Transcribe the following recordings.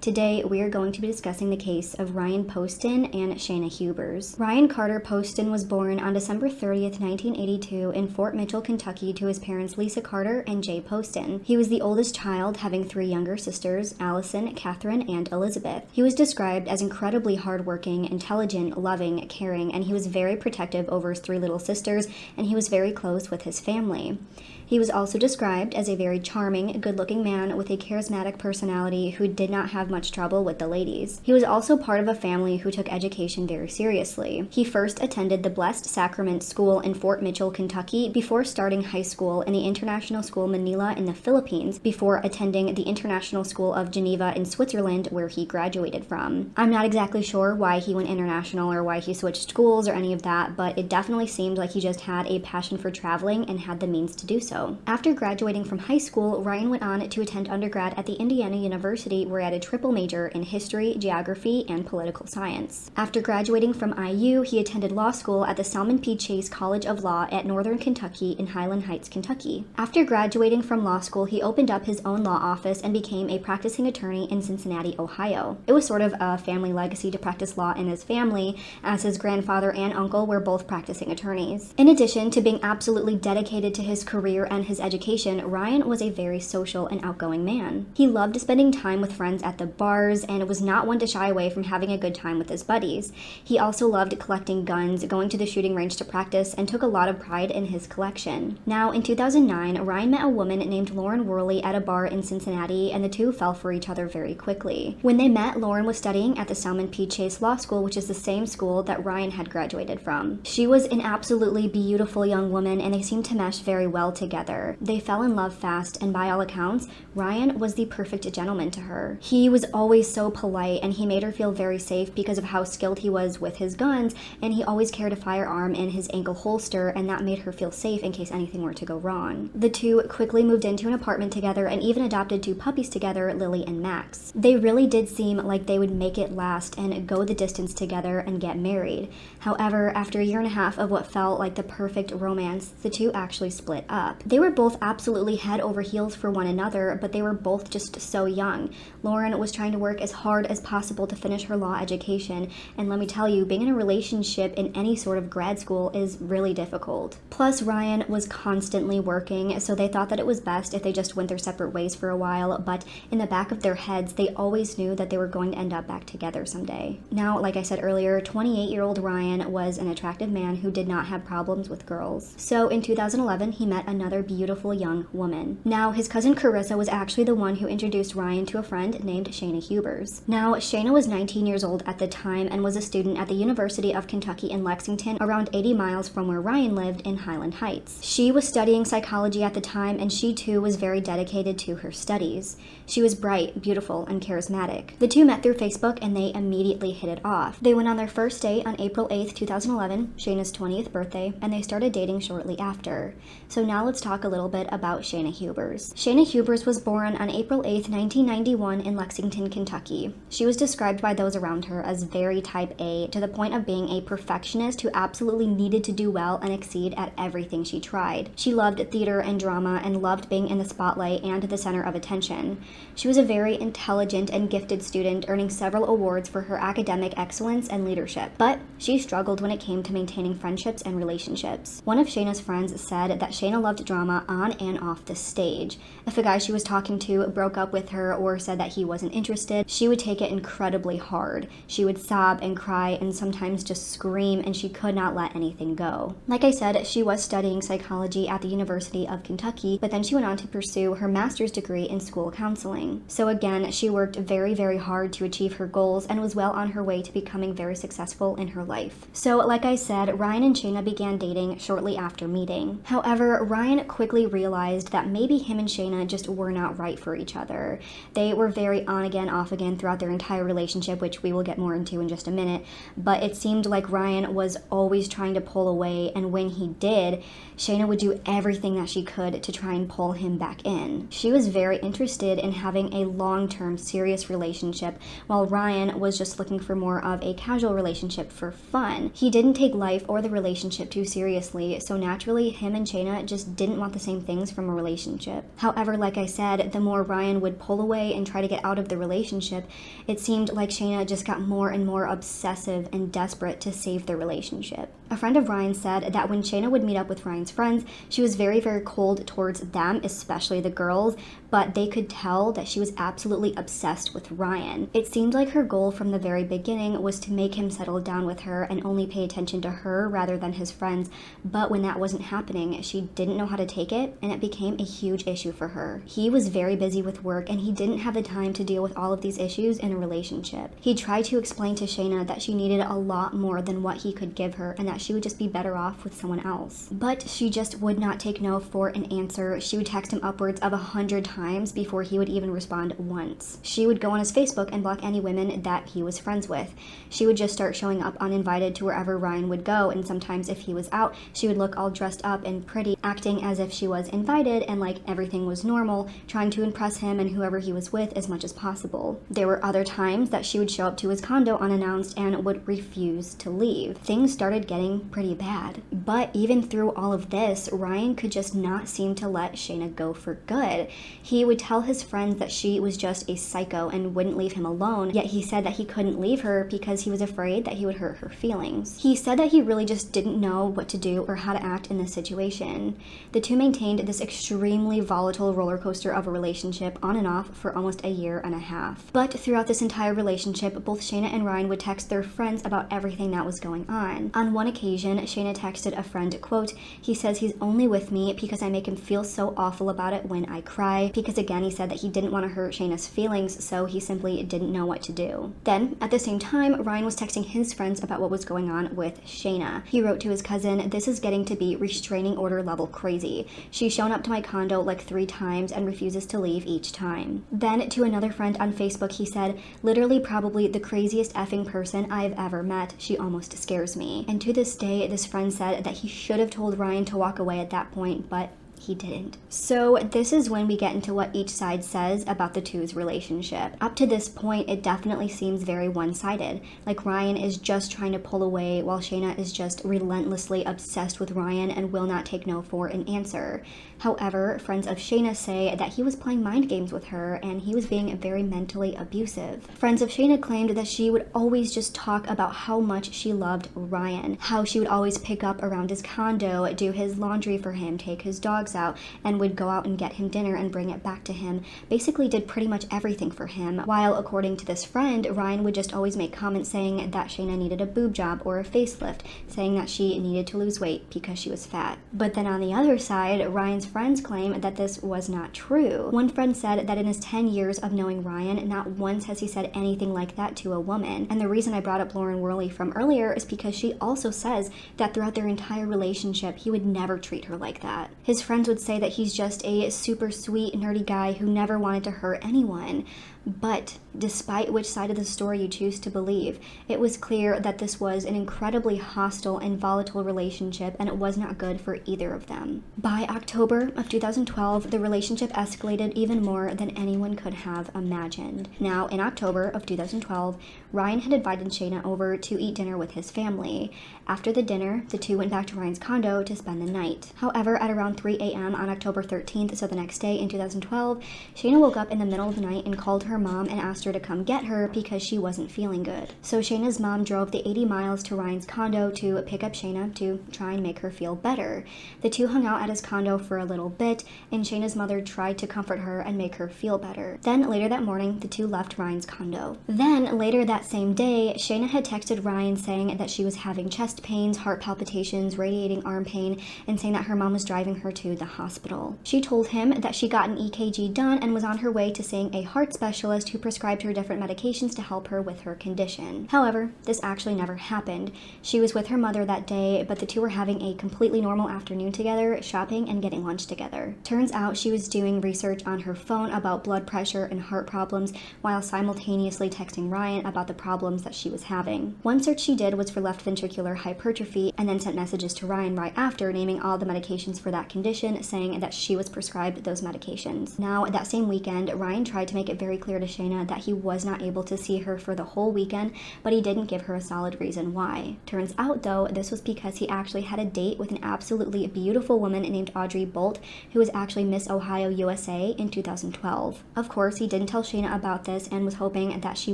Today, we are going to be discussing the case of Ryan Poston and Shayna Hubers. Ryan Carter Poston was born on December 30th, 1982 in Fort Mitchell, Kentucky to his parents Lisa Carter and Jay Poston. He was the oldest child, having 3 younger sisters, Allison, Catherine, and Elizabeth. He was described as incredibly hardworking, intelligent, loving, caring, and he was very protective over his 3 little sisters, and he was very close with his family. He was also described as a very charming, good-looking man with a charismatic personality who did not have much trouble with the ladies. He was also part of a family who took education very seriously. He first attended the Blessed Sacrament School in Fort Mitchell, Kentucky, before starting high school in the International School Manila in the Philippines, before attending the International School of Geneva in Switzerland, where he graduated from. I'm not exactly sure why he went international or why he switched schools or any of that, but it definitely seemed like he just had a passion for traveling and had the means to do so. After graduating from high school, Ryan went on to attend undergrad at the Indiana University, where he had a triple major in history, geography, and political science. After graduating from IU, he attended law school at the Salmon P. Chase College of Law at Northern Kentucky in Highland Heights, Kentucky. After graduating from law school, he opened up his own law office and became a practicing attorney in Cincinnati, Ohio. It was sort of a family legacy to practice law in his family, as his grandfather and uncle were both practicing attorneys. In addition to being absolutely dedicated to his career and his education, Ryan was a very social and outgoing man. He loved spending time with friends at the bars and was not one to shy away from having a good time with his buddies. He also loved collecting guns, going to the shooting range to practice, and took a lot of pride in his collection. Now, in 2009, Ryan met a woman named Lauren Worley at a bar in Cincinnati, and the two fell for each other very quickly. When they met, Lauren was studying at the Salmon P. Chase Law School, which is the same school that Ryan had graduated from. She was an absolutely beautiful young woman, and they seemed to mesh very well together. They fell in love fast, and by all accounts, Ryan was the perfect gentleman to her. He was always so polite, and he made her feel very safe because of how skilled he was with his guns, and he always carried a firearm in his ankle holster, and that made her feel safe in case anything were to go wrong. The two quickly moved into an apartment together and even adopted 2 puppies together, Lily and Max. They really did seem like they would make it last and go the distance together and get married. However, after a year and a half of what felt like the perfect romance, the two actually split up. They were both absolutely head over heels for one another, but they were both just so young. Lauren was trying to work as hard as possible to finish her law education, and let me tell you, being in a relationship in any sort of grad school is really difficult. Plus, Ryan was constantly working, so they thought that it was best if they just went their separate ways for a while, but in the back of their heads, they always knew that they were going to end up back together someday. Now, like I said earlier, 28-year-old Ryan was an attractive man who did not have problems with girls. So in 2011, he met another beautiful young woman. Now, his cousin Carissa was actually the one who introduced Ryan to a friend named Shayna Hubers. Now, Shayna was 19 years old at the time and was a student at the University of Kentucky in Lexington, around 80 miles from where Ryan lived in Highland Heights. She was studying psychology at the time, and she too was very dedicated to her studies. She was bright, beautiful, and charismatic. The two met through Facebook, and they immediately hit it off. They went on their first date on April 8th, 2011, Shayna's 20th birthday, and they started dating shortly after. So now let's talk a little bit about Shayna Hubers. Shayna Hubers was born on April 8th, 1991 in Lexington, Kentucky. She was described by those around her as very type A, to the point of being a perfectionist who absolutely needed to do well and exceed at everything she tried. She loved theater and drama and loved being in the spotlight and the center of attention. She was a very intelligent and gifted student, earning several awards for her academic excellence and leadership, but she struggled when it came to maintaining friendships and relationships. One of Shayna's friends said that Shayna loved drama on and off the stage. If a guy she was talking to broke up with her or said that he wasn't interested, she would take it incredibly hard. She would sob and cry and sometimes just scream, and she could not let anything go. Like I said, she was studying psychology at the University of Kentucky, but then she went on to pursue her master's degree in school counseling. So again, she worked very, very hard to achieve her goals and was well on her way to becoming very successful in her life. So like I said, Ryan and Shayna began dating shortly after meeting. However, Ryan quickly realized that maybe him and Shayna just were not right for each other. They were very on again, off again throughout their entire relationship, which we will get more into in just a minute, but it seemed like Ryan was always trying to pull away, and when he did, Shayna would do everything that she could to try and pull him back in. She was very interested in having a long-term serious relationship, while Ryan was just looking for more of a casual relationship for fun. He didn't take life or the relationship too seriously, so naturally him and Shayna just didn't want the same things from a relationship. However, like I said, the more Ryan would pull away and try to get out of the relationship, it seemed like Shayna just got more and more obsessive and desperate to save the relationship. A friend of Ryan said that when Shayna would meet up with Ryan's friends, she was very, very cold towards them, especially the girls, but they could tell that she was absolutely obsessed with Ryan. It seemed like her goal from the very beginning was to make him settle down with her and only pay attention to her rather than his friends, but when that wasn't happening, she didn't know how to take it, and it became a huge issue for her. He was very busy with work, and he didn't have the time to deal with all of these issues in a relationship. He tried to explain to Shayna that she needed a lot more than what he could give her, and that she would just be better off with someone else. But she just would not take no for an answer. She would text him upwards of 100 times before he would even respond once. She would go on his Facebook and block any women that he was friends with. She would just start showing up uninvited to wherever Ryan would go, and sometimes if he was out, she would look all dressed up and pretty, acting as if she was invited and like everything was normal, trying to impress him and whoever he was with as much as possible. There were other times that she would show up to his condo unannounced and would refuse to leave. Things started getting pretty bad. But even through all of this, Ryan could just not seem to let Shayna go for good. He would tell his friends that she was just a psycho and wouldn't leave him alone, yet he said that he couldn't leave her because he was afraid that he would hurt her feelings. He said that he really just didn't know what to do or how to act in this situation. The two maintained this extremely volatile roller coaster of a relationship on and off for almost a year and a half. But throughout this entire relationship, both Shayna and Ryan would text their friends about everything that was going on. On one occasion, Shayna texted a friend, quote, "He says he's only with me because I make him feel so awful about it when I cry," because again, he said that he didn't want to hurt Shayna's feelings, so he simply didn't know what to do. Then, at the same time, Ryan was texting his friends about what was going on with Shayna. He wrote to his cousin, "This is getting to be restraining order level crazy. She's shown up to my condo like 3 times and refuses to leave each time." Then, to another friend on Facebook, he said, "Literally probably the craziest effing person I've ever met. She almost scares me." And to this day, this friend said that he should have told Ryan to walk away at that point, but he didn't. So this is when we get into what each side says about the two's relationship. Up to this point, it definitely seems very one-sided. Like Ryan is just trying to pull away while Shayna is just relentlessly obsessed with Ryan and will not take no for an answer. However, friends of Shayna say that he was playing mind games with her and he was being very mentally abusive. Friends of Shayna claimed that she would always just talk about how much she loved Ryan, how she would always pick up around his condo, do his laundry for him, take his dogs out, and would go out and get him dinner and bring it back to him. Basically did pretty much everything for him, while according to this friend, Ryan would just always make comments saying that Shayna needed a boob job or a facelift, saying that she needed to lose weight because she was fat. But then on the other side, Ryan's friends claim that this was not true. One friend said that in his 10 years of knowing Ryan, not once has he said anything like that to a woman. And the reason I brought up Lauren Worley from earlier is because she also says that throughout their entire relationship, he would never treat her like that. His friends would say that he's just a super sweet, nerdy guy who never wanted to hurt anyone. But despite which side of the story you choose to believe, it was clear that this was an incredibly hostile and volatile relationship, and it was not good for either of them. By October of 2012, the relationship escalated even more than anyone could have imagined. Now, in October of 2012, Ryan had invited Shayna over to eat dinner with his family. After the dinner, the two went back to Ryan's condo to spend the night. However, at around 3 a.m. on October 13th, so the next day in 2012, Shayna woke up in the middle of the night and called her mom and asked her to come get her because she wasn't feeling good. So Shayna's mom drove the 80 miles to Ryan's condo to pick up Shayna to try and make her feel better. The two hung out at his condo for a little bit, and Shayna's mother tried to comfort her and make her feel better. Then later that morning, the two left Ryan's condo. Then later that same day, Shayna had texted Ryan saying that she was having chest pains, heart palpitations, radiating arm pain, and saying that her mom was driving her to the hospital. She told him that she got an EKG done and was on her way to seeing a heart specialist who prescribed her different medications to help her with her condition. However, this actually never happened. She was with her mother that day, but the two were having a completely normal afternoon together, shopping and getting lunch together. Turns out she was doing research on her phone about blood pressure and heart problems while simultaneously texting Ryan about the problems that she was having. One search she did was for left ventricular hypertrophy and then sent messages to Ryan right after naming all the medications for that condition, saying that she was prescribed those medications. Now, that same weekend, Ryan tried to make it very clear clear to Shayna that he was not able to see her for the whole weekend, but he didn't give her a solid reason why. Turns out, though, this was because he actually had a date with an absolutely beautiful woman named Audrey Bolt, who was actually Miss Ohio USA in 2012. Of course, he didn't tell Shayna about this and was hoping that she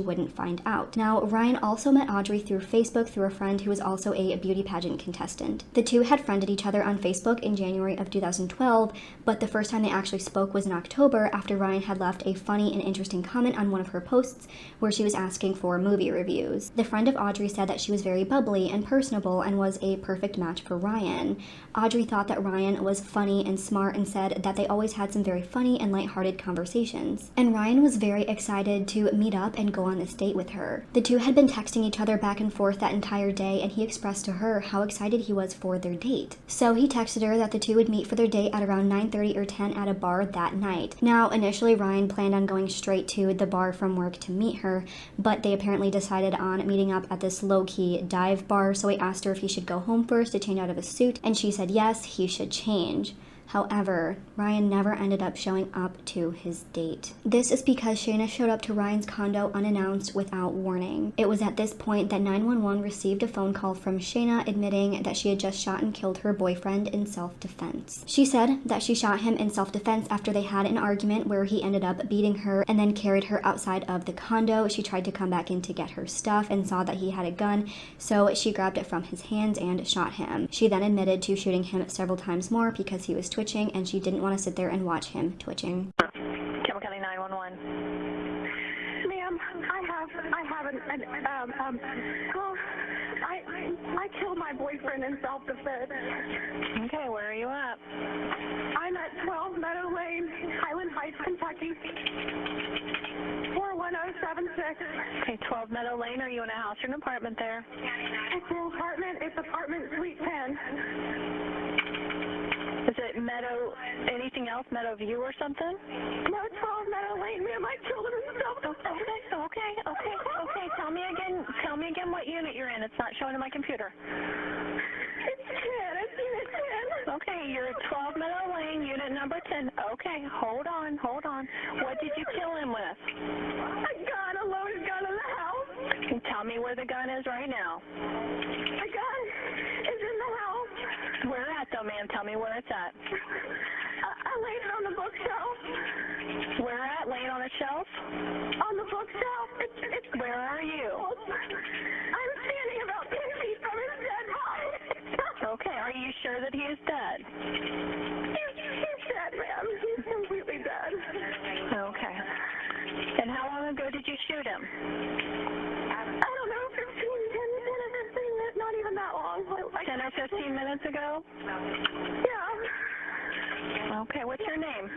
wouldn't find out. Now, Ryan also met Audrey through Facebook through a friend who was also a beauty pageant contestant. The two had friended each other on Facebook in January of 2012, but the first time they actually spoke was in October after Ryan had left a funny and interesting comment on one of her posts where she was asking for movie reviews. The friend of Audrey said that she was very bubbly and personable and was a perfect match for Ryan. Audrey thought that Ryan was funny and smart and said that they always had some very funny and lighthearted conversations. And Ryan was very excited to meet up and go on this date with her. The two had been texting each other back and forth that entire day, and he expressed to her how excited he was for their date. So he texted her that the two would meet for their date at around 9:30 or 10 at a bar that night. Now, initially Ryan planned on going straight to the bar from work to meet her, but they apparently decided on meeting up at this low-key dive bar, so he asked her if he should go home first to change out of his suit, and she said yes, he should change. However, Ryan never ended up showing up to his date. This is because Shayna showed up to Ryan's condo unannounced without warning. It was at this point that 911 received a phone call from Shayna admitting that she had just shot and killed her boyfriend in self-defense. She said that she shot him in self-defense after they had an argument where he ended up beating her and then carried her outside of the condo. She tried to come back in to get her stuff and saw that he had a gun, so she grabbed it from his hands and shot him. She then admitted to shooting him several times more because he was twitching, and she didn't want to sit there and watch him twitching. Campbell County 911. Ma'am, I killed my boyfriend in self-defense. Okay, where are you at? I'm at 12 Meadow Lane, Highland Heights, Kentucky. 41076. Okay, 12 Meadow Lane. Are you in a house or an apartment there? It's an apartment. It's apartment suite 10. Is it Meadow, anything else, Meadow View or something? No, 12 Meadow Lane, ma'am. I killed him in self-defense. Okay. Tell me again what unit you're in. It's not showing in my computer. It's 10. It's unit 10. Okay, you're at 12 Meadow Lane, unit number 10. Okay, hold on. What did you kill him with? A loaded gun in the house. Tell me where the gun is right now. The gun is in the house. Where at though, ma'am? Tell me where it's at. I laid it on the bookshelf. Where at? Laying on a shelf? On the bookshelf. It's Where are you? I'm standing about 10 feet from his dead body. Okay, are you sure that he is dead? He's dead, ma'am. He's completely dead. Okay. And how long ago did you shoot him? I don't know, 10 or 15 minutes, not even that long. 10 or 15 minutes ago? Yeah. Okay, what's your name?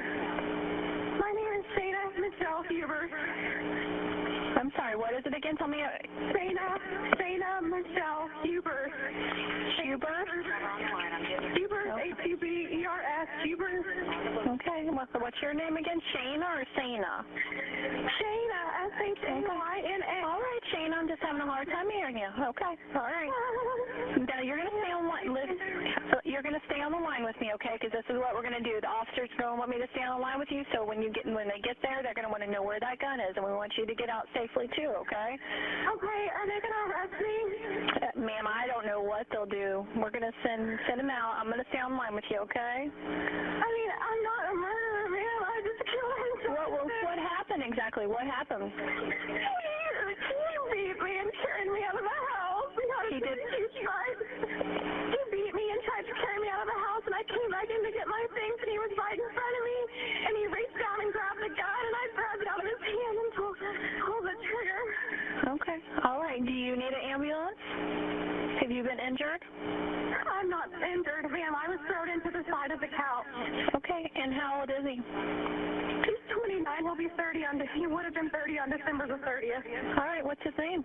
My name is Shayna Michelle Huber. I'm sorry, what is it again? Tell me. Shayna Michelle Huber. Huber? Huber, H-U-B-E-R-S, Huber. Okay, what's your name again? Shayna or Shayna? Shayna, S-H-A-Y-N-A. All right, Shayna, I'm just having a hard time hearing you. Okay, all right. Now, you're going to stay on you're going to stay on the line with me, okay? Because this is what we're going to do. The officers are going to want me to stay on the line with you, so when they get there, they're going to want to know where that gun is, and we want you to get out safely too, okay? Okay, are they going to arrest me? Ma'am, I don't know what they'll do. We're going to send them out. I'm going to stay on the line with you, okay? I mean, I'm not a murderer, ma'am. I just killed him. What happened exactly? What happened? He beat me and carried me out of the house. He did? He beat me and tried to carry me out of the house, and I came back in to get my things, and he was right in front of me, and he reached down and grabbed the gun, and I grabbed it out of his hand and pulled the trigger. Okay. All right. Do you need an ambulance? Have you been injured? I'm not injured, ma'am. I was thrown into the side of the couch. Okay. And how old is he? He's 29. He'll be 30 he would have been 30 on December the 30th. All right. What's his name?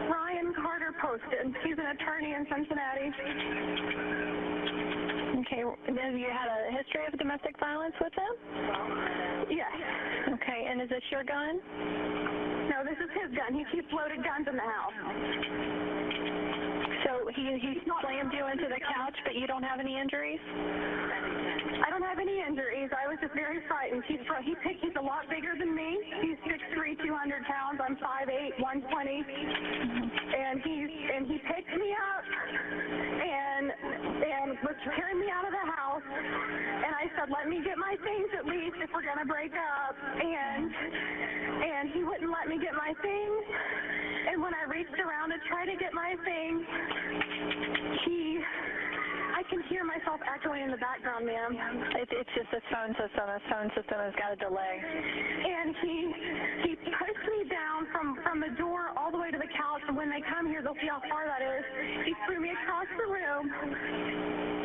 Ryan Carter Poston. He's an attorney in Cincinnati. Okay. Have you had a history of domestic violence with him? Yes. Okay. And is this your gun? No, this is his gun. He keeps loaded guns in the house. So he slammed you into the couch but you don't have any injuries? I don't have any injuries. I was just very frightened. He's a lot bigger than me. He's 6'3", 200 pounds. I'm 5'8", 120. And he picked me up and was carrying me out of the house. And I said, let me get my things at least if we're going to break up. And he wouldn't let me get my things. And when I reached around to try to get my things, I can hear myself echoing in the background, ma'am. It's just a phone system. A phone system has got a delay. And he pushed me down from the door all the way to the couch. And when they come here, they'll see how far that is. He threw me across the room.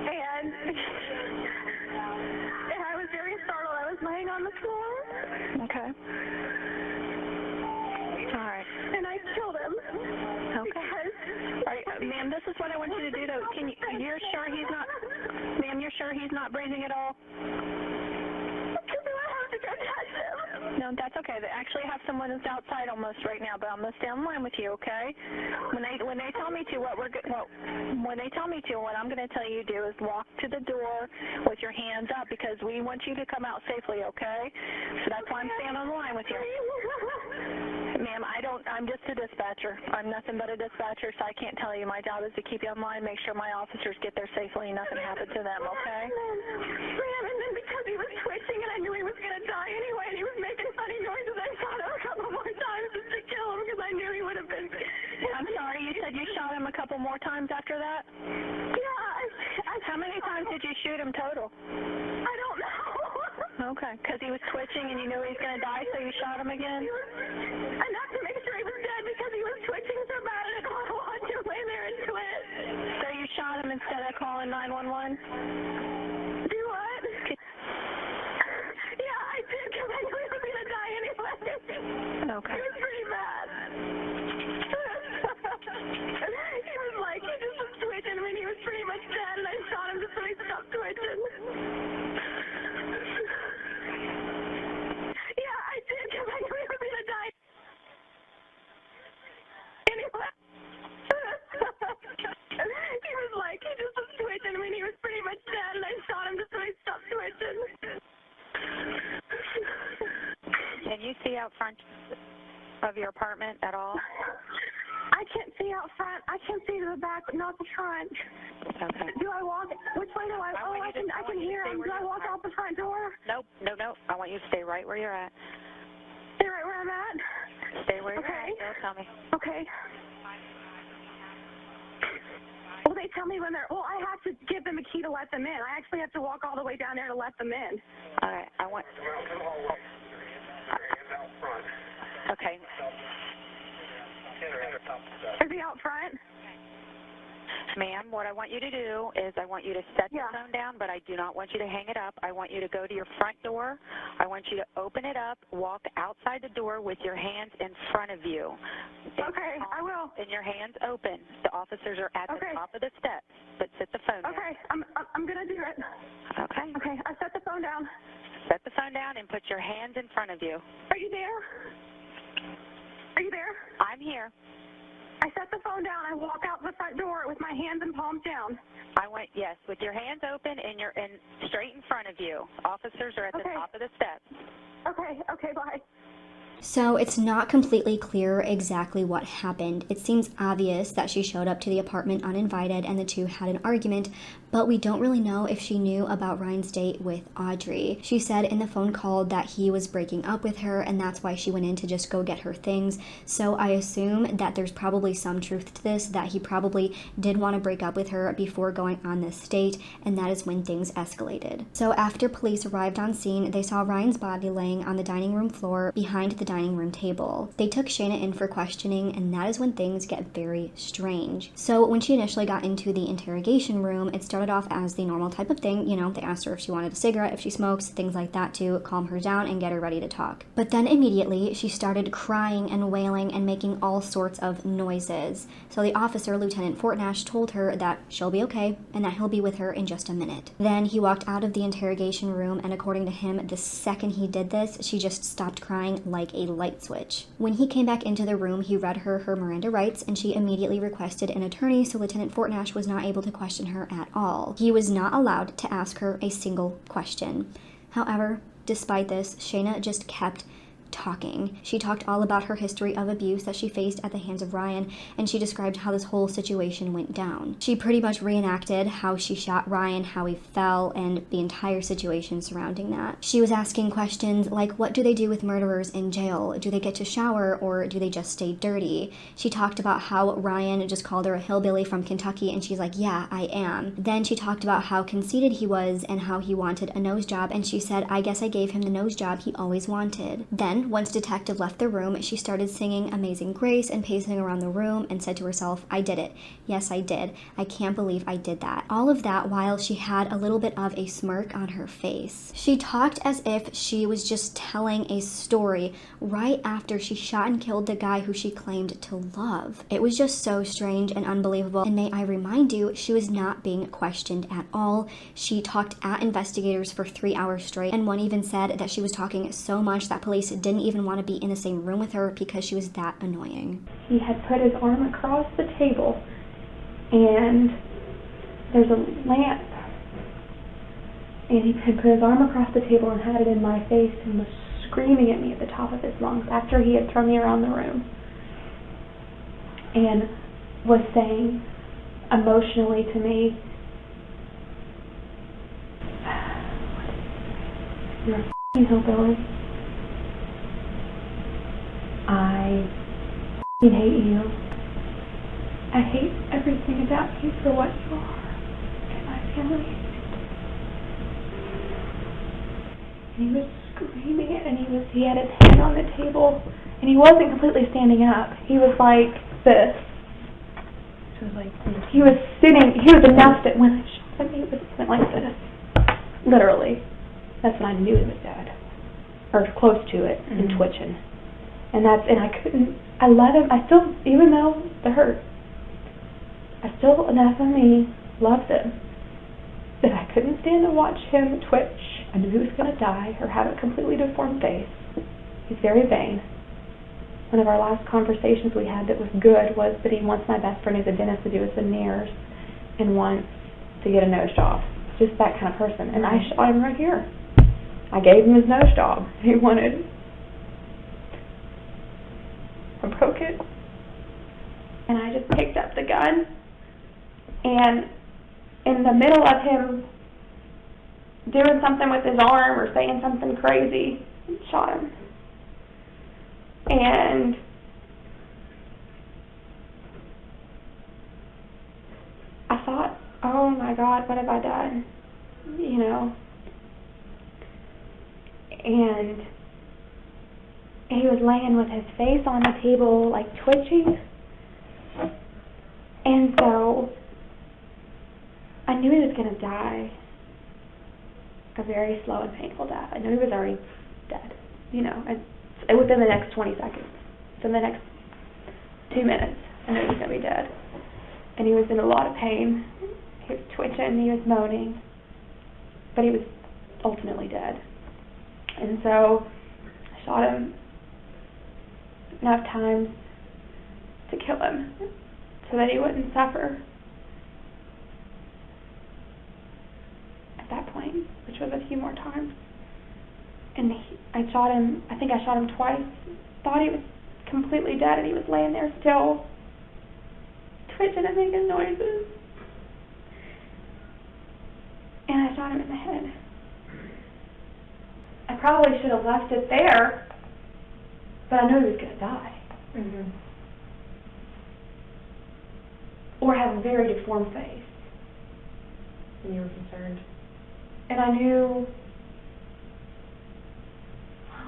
And I was very startled. I was laying on the floor. Okay. All right. And I killed him. Okay. Ma'am, this is what I want you to do, though. You're sure he's not, ma'am, you're sure he's not breathing at all? Do I have to go touch him? No, that's okay. They actually have someone that's outside almost right now, but I'm going to stay on the line with you, okay? When they tell me to, what I'm going to tell you to do is walk to the door with your hands up because we want you to come out safely, okay? So that's why I'm staying on the line with you. Ma'am, I'm just a dispatcher. I'm nothing but a dispatcher, so I can't tell you. My job is to keep you on line, make sure my officers get there safely and nothing happens to them, okay? Ma'am, and then because he was twitching and I knew he was going to die anyway and he was making funny noises, I shot him a couple more times just to kill him because I knew he would have been. I'm sorry, you said you shot him a couple more times after that? Yeah. How many times did you shoot him total? I don't know. Okay, because he was twitching and you knew he was going to die, so you shot him again? Enough to make sure he was dead because he was twitching so bad and I didn't want to watch him lay there and twitch. So you shot him instead of calling 911? Do what? Yeah, I did because I knew he was going to die anyway. Okay. It was pretty bad. He was like, he just was twitching. I mean, he was pretty much dead and I shot him just so he stopped twitching. Yeah, I did because I knew he was going to die. Anyway. He was like, he just was twitching. I mean, he was pretty much dead and I shot him just so he stopped twitching. Can you see out front of your apartment at all? I can't see out front. I can see to the back, but not the front. Okay. Do I walk? Which way do I? Oh, I can hear him. Do I walk out the front door? Nope. I want you to stay right where you're at. Stay right where I'm at? Stay where you're Okay. at. Don't tell me. Okay. Well, they tell me when they're, I have to give them a key to let them in. I actually have to walk all the way down there to let them in. All right. I want. Okay. Is he out front? Ma'am, what I want you to do is I want you to set the Yeah. phone down, but I do not want you to hang it up. I want you to go to your front door. I want you to open it up, walk outside the door with your hands in front of you. Okay, I will. And your hands open. The officers are at Okay. the top of the steps, but set the phone down. Okay, I'm going to do it. Okay. Okay, I set the phone down. Set the phone down and put your hands in front of you. Are you there? Are you there? I'm here. I set the phone down. I walk out the front door with my hands and palms down. Yes, with your hands open and you're straight in front of you. Officers are at the Okay. top of the steps. Okay, bye. So it's not completely clear exactly what happened. It seems obvious that she showed up to the apartment uninvited and the two had an argument, but we don't really know if she knew about Ryan's date with Audrey. She said in the phone call that he was breaking up with her and that's why she went in to just go get her things. So I assume that there's probably some truth to this, that he probably did want to break up with her before going on this date, and that is when things escalated. So after police arrived on scene, they saw Ryan's body laying on the dining room floor behind the dining room table. They took Shayna in for questioning, and that is when things get very strange. So when she initially got into the interrogation room, it started off as the normal type of thing. You know, they asked her if she wanted a cigarette, if she smokes, things like that to calm her down and get her ready to talk. But then immediately she started crying and wailing and making all sorts of noises. So the officer, Lieutenant Fortnash, told her that she'll be okay and that he'll be with her in just a minute. Then he walked out of the interrogation room, and according to him, the second he did this, she just stopped crying like a a light switch. When he came back into the room, he read her Miranda rights, and she immediately requested an attorney, so Lieutenant Fortnash was not able to question her at all. He was not allowed to ask her a single question. However, despite this, Shayna just kept talking. She talked all about her history of abuse that she faced at the hands of Ryan, and she described how this whole situation went down. She pretty much reenacted how she shot Ryan, how he fell, and the entire situation surrounding that. She was asking questions like, what do they do with murderers in jail? Do they get to shower, or do they just stay dirty? She talked about how Ryan just called her a hillbilly from Kentucky, and she's like, yeah, I am. Then she talked about how conceited he was and how he wanted a nose job, and she said, I guess I gave him the nose job he always wanted. Then, once Detective left the room, she started singing Amazing Grace and pacing around the room and said to herself, I did it. Yes, I did. I can't believe I did that. All of that while she had a little bit of a smirk on her face. She talked as if she was just telling a story right after she shot and killed the guy who she claimed to love. It was just so strange and unbelievable, and may I remind you, she was not being questioned at all. She talked at investigators for 3 hours straight, and one even said that she was talking so much that police didn't even want to be in the same room with her because she was that annoying. He had put his arm across the table, and there's a lamp, and he had put his arm across the table and had it in my face and was screaming at me at the top of his lungs after he had thrown me around the room, and was saying emotionally to me, you're a f***ing hillbilly. I hate you. I hate everything about you for what you are and my family. And he was screaming it, and he had his hand on the table, and he wasn't completely standing up. He was like this. He was sitting. He was enough that when I shot him, he went like this. Literally. That's when I knew he was dead, or close to it, and twitching. And I let him, I still, even though it hurt, I still, enough of me, loved him, that I couldn't stand to watch him twitch. I knew he was going to die, or have a completely deformed face. He's very vain. One of our last conversations we had that was good was that he wants my best friend who's a dentist to do his veneers, and wants to get a nose job. Just that kind of person. And I shot him right here. I gave him his nose job. He wanted. I broke it, and I just picked up the gun, and in the middle of him doing something with his arm or saying something crazy, shot him. And I thought, oh my God, what have I done? You know. And he was laying with his face on the table, like twitching. And so I knew he was going to die a very slow and painful death. I knew he was already dead, you know, and within the next 20 seconds, within the next 2 minutes, I knew he was going to be dead. And he was in a lot of pain. He was twitching, he was moaning, but he was ultimately dead. And so I shot him enough times to kill him so that he wouldn't suffer at that point, which was a few more times. And I shot him, I think I shot him twice, thought he was completely dead, and he was laying there still twitching and making noises. And I shot him in the head. I probably should have left it there, but I knew he was going to die. Or have a very deformed face. And you were concerned. And I knew,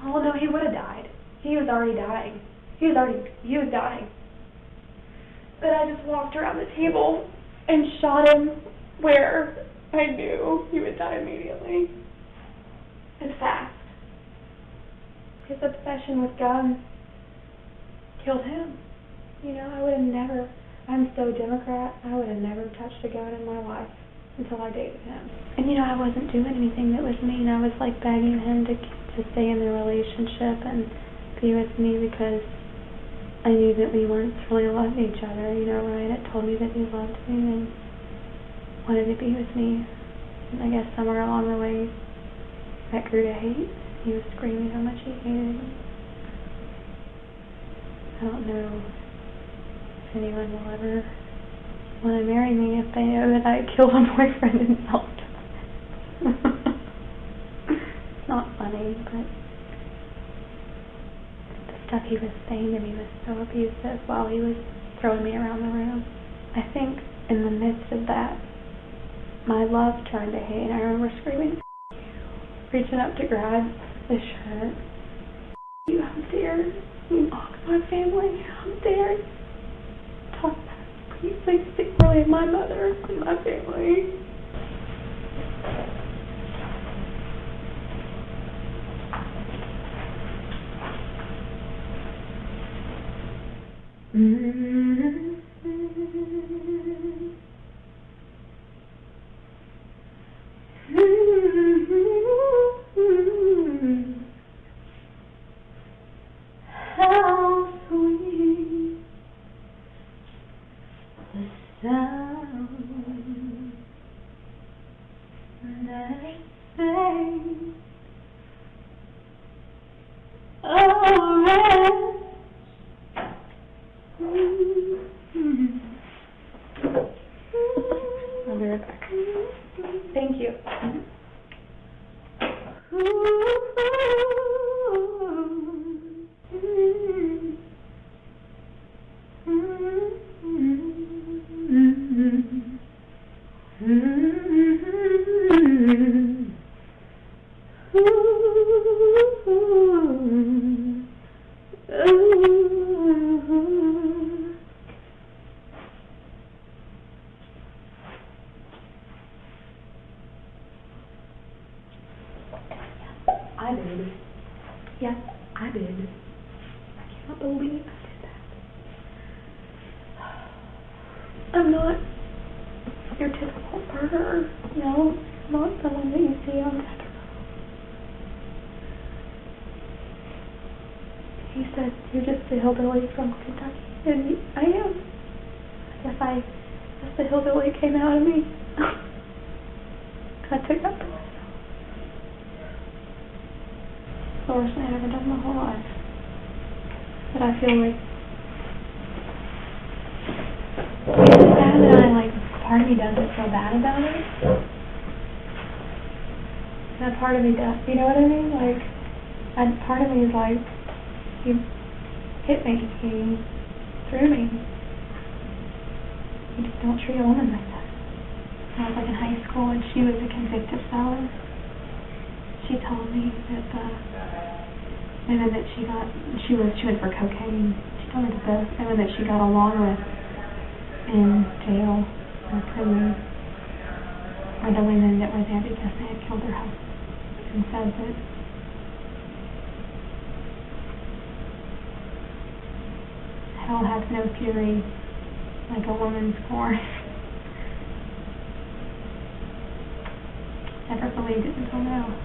oh no, he would have died. He was already dying. He was dying. But I just walked around the table and shot him where I knew he would die immediately. And fast. His obsession with guns killed him. You know, I would have never, I'm so Democrat, I would have never touched a gun in my life until I dated him. And you know, I wasn't doing anything that was mean. I was like begging him to stay in the relationship and be with me because I knew that we weren't really loving each other. You know, Ryan had told me that he loved me and wanted to be with me. And I guess somewhere along the way, that grew to hate. He was screaming how much he hated me. I don't know if anyone will ever want to marry me if they know that I killed a boyfriend and self-defense. It's not funny, but the stuff he was saying to me was so abusive while he was throwing me around the room. I think in the midst of that, my love turned to hate. I remember screaming, reaching up to grab the shirt. You, how dare you mock my family? How dare you talk about me? Please speak really of my mother and my family. How sweet the sound that sings I'll be right back. Thank you. I did. Yes, I did. I cannot believe I did that. I'm not your typical murderer. No, not someone that you see on death row. He said, you're just a hillbilly from Kentucky. And I am. I guess the hillbilly came out of me. I took that for myself. The worst thing I've ever done my whole life. But I feel like it's bad that part of me doesn't feel bad about it. And part of me does, you know what I mean? Part of me is like, he hit me, he threw me. You just don't treat a woman like that. I was in high school and she was a convicted felon. She told me that the women that she went for cocaine. She told me that the women that she got along with in jail or prison were the women that were there because they had killed their husbands, and said that hell has no fury like a woman's scorn. Never believed it until now.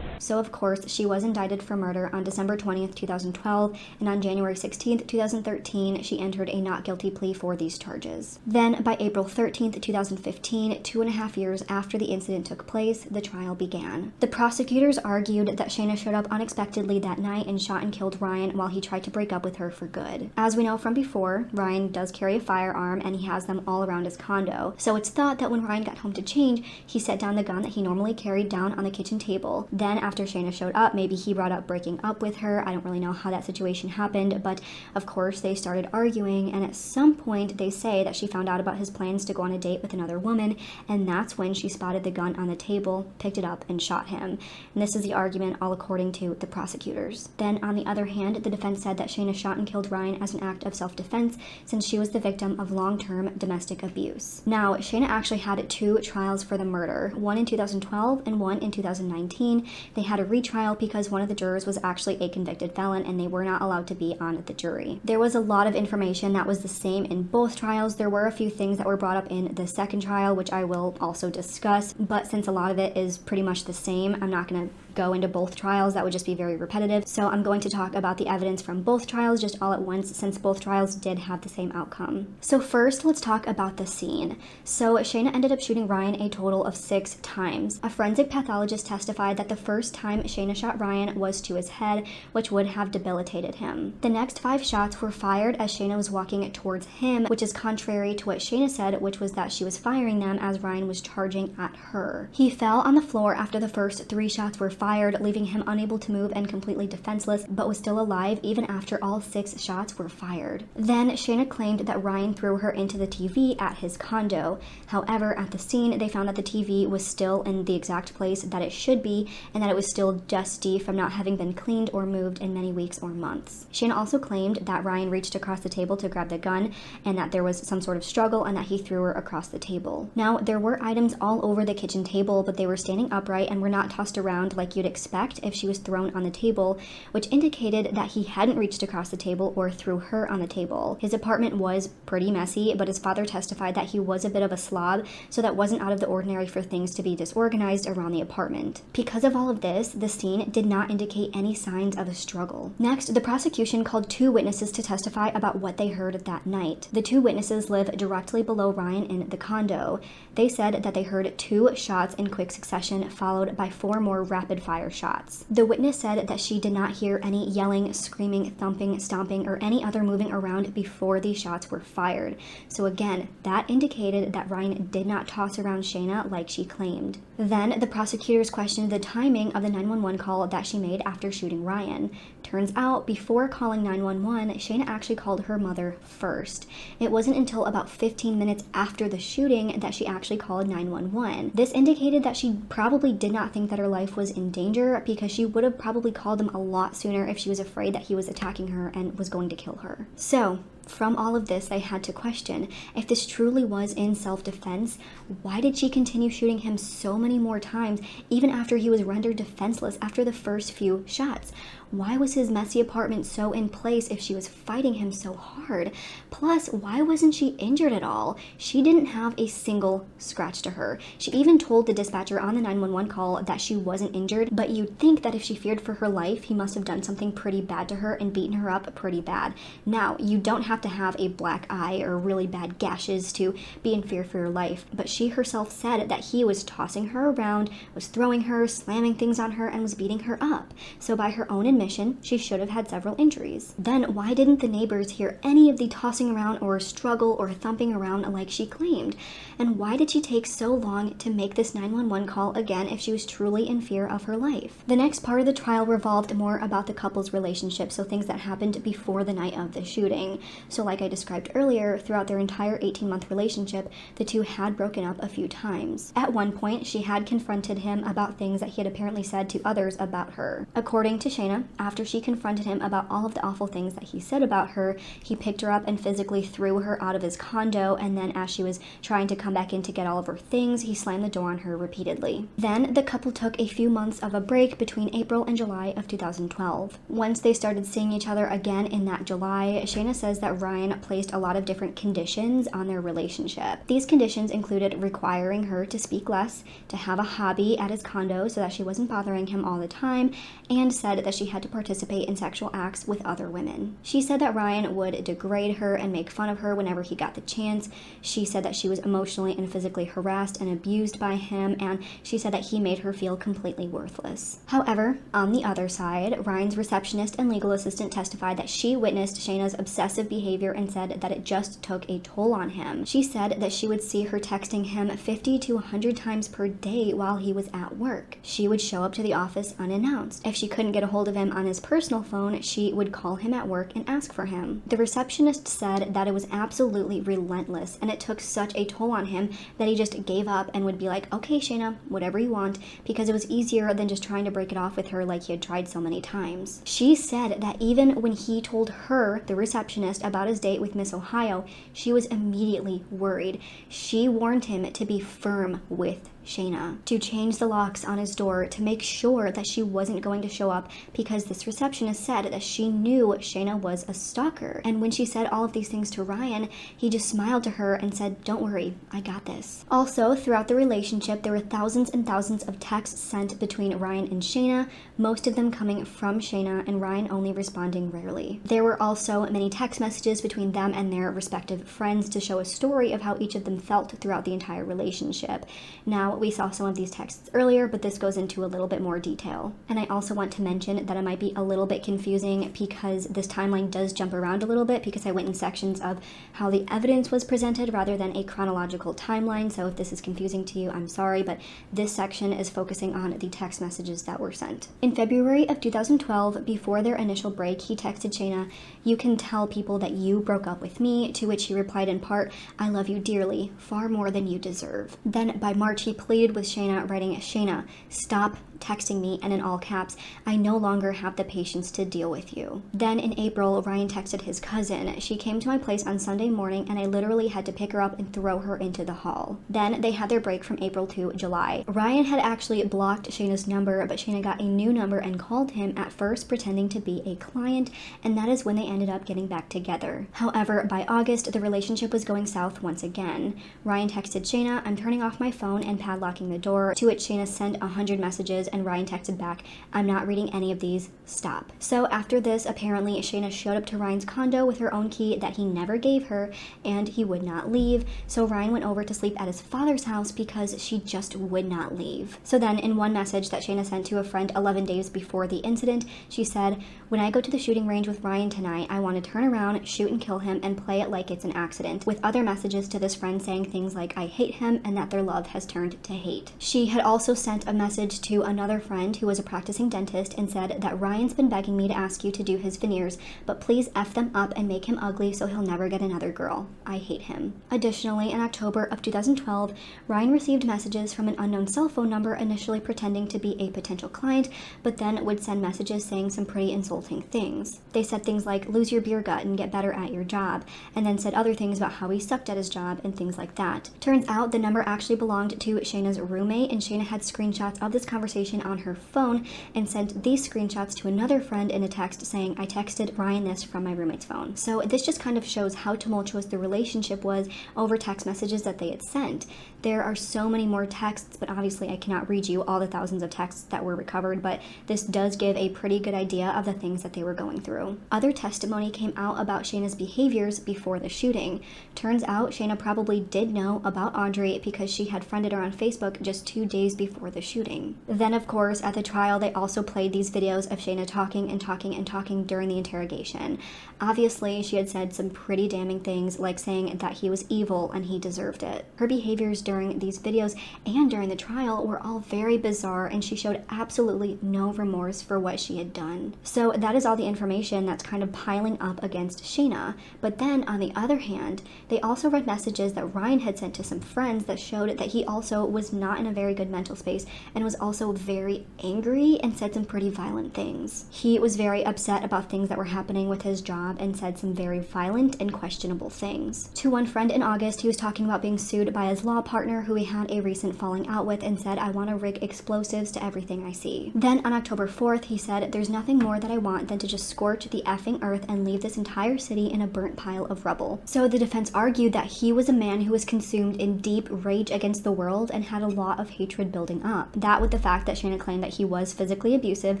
So of course, she was indicted for murder on December 20th, 2012, and on January 16th, 2013, she entered a not guilty plea for these charges. Then, by April 13th, 2015, 2.5 years after the incident took place, the trial began. The prosecutors argued that Shayna showed up unexpectedly that night and shot and killed Ryan while he tried to break up with her for good. As we know from before, Ryan does carry a firearm and he has them all around his condo, so it's thought that when Ryan got home to change, he set down the gun that he normally carried down on the kitchen table. Then, after Shayna showed up, maybe he brought up breaking up with her. I don't really know how that situation happened, but of course they started arguing, and at some point they say that she found out about his plans to go on a date with another woman, and that's when she spotted the gun on the table, picked it up, and shot him. And this is the argument all according to the prosecutors. Then on the other hand, the defense said that Shayna shot and killed Ryan as an act of self-defense since she was the victim of long-term domestic abuse. Now, Shayna actually had 2 trials for the murder, one in 2012 and one in 2019. They had a retrial because one of the jurors was actually a convicted felon and they were not allowed to be on the jury. There was a lot of information that was the same in both trials. There were a few things that were brought up in the second trial, which I will also discuss, but since a lot of it is pretty much the same, I'm not going to go into both trials. That would just be very repetitive. So I'm going to talk about the evidence from both trials just all at once, since both trials did have the same outcome. So first, let's talk about the scene. So Shayna ended up shooting Ryan a total of 6 times. A forensic pathologist testified that the first time Shayna shot Ryan was to his head, which would have debilitated him. The next 5 shots were fired as Shayna was walking towards him, which is contrary to what Shayna said, which was that she was firing them as Ryan was charging at her. He fell on the floor after the first 3 shots were fired, leaving him unable to move and completely defenseless, but was still alive even after all 6 shots were fired. Then Shayna claimed that Ryan threw her into the TV at his condo. However, at the scene, they found that the TV was still in the exact place that it should be, and that it was still dusty from not having been cleaned or moved in many weeks or months. Shayna also claimed that Ryan reached across the table to grab the gun, and that there was some sort of struggle and that he threw her across the table. Now, there were items all over the kitchen table, but they were standing upright and were not tossed around like you'd expect if she was thrown on the table, which indicated that he hadn't reached across the table or threw her on the table. His apartment was pretty messy, but his father testified that he was a bit of a slob, so that wasn't out of the ordinary for things to be disorganized around the apartment. Because of all of this, the scene did not indicate any signs of a struggle. Next, the prosecution called 2 witnesses to testify about what they heard that night. The 2 witnesses live directly below Ryan in the condo. They said that they heard 2 shots in quick succession, followed by 4 more rapid-fire shots. The witness said that she did not hear any yelling, screaming, thumping, stomping, or any other moving around before these shots were fired. So again, that indicated that Ryan did not toss around Shayna like she claimed. Then the prosecutors questioned the timing of the 911 call that she made after shooting Ryan. Turns out, before calling 911, Shayna actually called her mother first. It wasn't until about 15 minutes after the shooting that she actually called 911. This indicated that she probably did not think that her life was in danger, because she would have probably called them a lot sooner if she was afraid that he was attacking her and was going to kill her. So, from all of this, they had to question, if this truly was in self-defense, why did she continue shooting him so many more times, even after he was rendered defenseless after the first few shots? Why was his messy apartment so in place if she was fighting him so hard? Plus, why wasn't she injured at all? She didn't have a single scratch to her. She even told the dispatcher on the 911 call that she wasn't injured, but you'd think that if she feared for her life, he must have done something pretty bad to her and beaten her up pretty bad. Now, you don't have to have a black eye or really bad gashes to be in fear for your life, but she herself said that he was tossing her around, was throwing her, slamming things on her, and was beating her up. So by her own admission, she should have had several injuries. Then why didn't the neighbors hear any of the tossing around or struggle or thumping around like she claimed? And why did she take so long to make this 911 call again if she was truly in fear of her life? The next part of the trial revolved more about the couple's relationship, so things that happened before the night of the shooting. So like I described earlier, throughout their entire 18-month relationship, the 2 had broken up a few times. At one point, she had confronted him about things that he had apparently said to others about her. According to Shayna, after she confronted him about all of the awful things that he said about her, he picked her up and physically threw her out of his condo, and then as she was trying to come back in to get all of her things, he slammed the door on her repeatedly. Then the couple took a few months of a break between April and July of 2012. Once they started seeing each other again in that July, Shayna says that Ryan placed a lot of different conditions on their relationship. These conditions included requiring her to speak less, to have a hobby at his condo so that she wasn't bothering him all the time, and said that she had to participate in sexual acts with other women. She said that Ryan would degrade her and make fun of her whenever he got the chance. She said that she was emotionally and physically harassed and abused by him, and she said that he made her feel completely worthless. However, on the other side, Ryan's receptionist and legal assistant testified that she witnessed Shayna's obsessive behavior and said that it just took a toll on him. She said that she would see her texting him 50 to 100 times per day while he was at work. She would show up to the office unannounced. If she couldn't get a hold of him on his personal phone, she would call him at work and ask for him. The receptionist said that it was absolutely relentless, and it took such a toll on him that he just gave up and would be like, okay, Shayna, whatever you want, because it was easier than just trying to break it off with her like he had tried so many times. She said that even when he told her, the receptionist, about his date with Miss Ohio, she was immediately worried. She warned him to be firm with Shayna, to change the locks on his door to make sure that she wasn't going to show up, because this receptionist said that she knew Shayna was a stalker. And when she said all of these things to Ryan, he just smiled to her and said, "Don't worry, I got this." Also, throughout the relationship, there were thousands and thousands of texts sent between Ryan and Shayna, most of them coming from Shayna and Ryan only responding rarely. There were also many text messages between them and their respective friends to show a story of how each of them felt throughout the entire relationship. Now, we saw some of these texts earlier, but this goes into a little bit more detail. And I also want to mention that it might be a little bit confusing because this timeline does jump around a little bit, because I went in sections of how the evidence was presented rather than a chronological timeline. So if this is confusing to you, I'm sorry, but this section is focusing on the text messages that were sent. In February of 2012, before their initial break, he texted Shayna, "You can tell people that you broke up with me," to which she replied in part, "I love you dearly, far more than you deserve." Then by March, he pleaded with Shayna, writing, "Shayna, stop texting me," and in all caps, "I no longer have the patience to deal with you." Then in April, Ryan texted his cousin, "She came to my place on Sunday morning and I literally had to pick her up and throw her into the hall." Then they had their break from April to July. Ryan had actually blocked Shayna's number, but Shayna got a new number and called him, at first pretending to be a client, and that is when they ended up getting back together. However, by August, the relationship was going south once again. Ryan texted Shayna, "I'm turning off my phone and padlocking the door," to which Shayna sent 100 messages and Ryan texted back, "I'm not reading any of these, stop." So after this, apparently Shayna showed up to Ryan's condo with her own key that he never gave her, and he would not leave, so Ryan went over to sleep at his father's house because she just would not leave. So then in one message that Shayna sent to a friend 11 days before the incident, she said, "When I go to the shooting range with Ryan tonight, I want to turn around, shoot and kill him, and play it like it's an accident," with other messages to this friend saying things like, "I hate him," and that their love has turned to hate. She had also sent a message to another friend who was a practicing dentist and said that Ryan's been begging me to ask you to do his veneers, but please F them up and make him ugly so he'll never get another girl. I hate him. Additionally, in October of 2012, Ryan received messages from an unknown cell phone number, initially pretending to be a potential client, but then would send messages saying some pretty insulting things. They said things like, "Lose your beer gut and get better at your job," and then said other things about how he sucked at his job and things like that. Turns out the number actually belonged to Shayna's roommate, and Shayna had screenshots of this conversation on her phone and sent these screenshots to another friend in a text saying, "I texted Ryan this from my roommate's phone." So this just kind of shows how tumultuous the relationship was over text messages that they had sent. There are so many more texts, but obviously I cannot read you all the thousands of texts that were recovered, but this does give a pretty good idea of the things that they were going through. Other testimony came out about Shayna's behaviors before the shooting. Turns out Shayna probably did know about Audrey because she had friended her on Facebook just 2 days before the shooting. Then of course at the trial they also played these videos of Shayna talking and talking and talking during the interrogation. Obviously she had said some pretty damning things, like saying that he was evil and he deserved it. Her behaviors during these videos and during the trial were all very bizarre, and she showed absolutely no remorse for what she had done. So that is all the information that's kind of piling up against Shayna. But then on the other hand, they also read messages that Ryan had sent to some friends that showed that he also was not in a very good mental space and was also very angry and said some pretty violent things. He was very upset about things that were happening with his job and said some very violent and questionable things. To one friend in August, he was talking about being sued by his law partner who he had a recent falling out with and said, "I want to rig explosives to everything I see." Then on October 4th, he said, "There's nothing more that I want than to just scorch the effing earth and leave this entire city in a burnt pile of rubble." So the defense argued that he was a man who was consumed in deep rage against the world and had a lot of hatred building up. That, with the fact that Shayna claimed that he was physically abusive,